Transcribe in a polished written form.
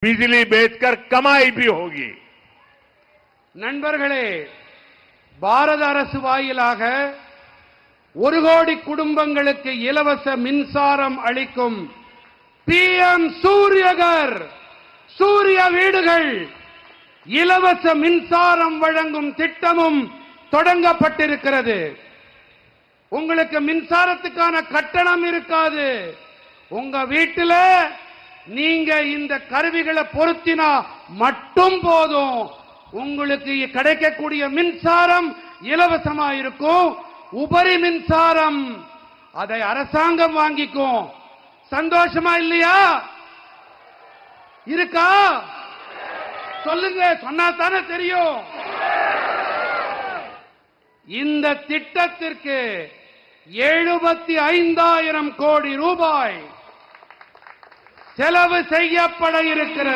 बिजली बेचकर कमाई भी होगी। நண்பர்களே, பாரத அரசு வாயிலாக 1 கோடி குடும்பங்களுக்கு இலவச மின்சாரம் அளிக்கும் PM சூரியகர் சூரிய வீடுகள் இலவச மின்சாரம் வழங்கும் திட்டமும் தொடங்கப்பட்டிருக்கிறது. உங்களுக்கு மின்சாரத்துக்கான கட்டணம் இருக்காது. உங்க வீட்டில நீங்க இந்த கருவிகளை பொருத்தினா மட்டும் போதும். உங்களுக்கு கிடைக்கக்கூடிய மின்சாரம் இலவசமா இருக்கும். உபரி மின்சாரம் அதை அரசாங்கம் வாங்கிக்கும். சந்தோஷமா இல்லையா? இருக்கா? சொல்லுங்க, சொன்னா தானே தெரியும். இந்த திட்டத்திற்கு 75,000 கோடி ரூபாய் செலவு செய்யப்பட இருக்கிறது.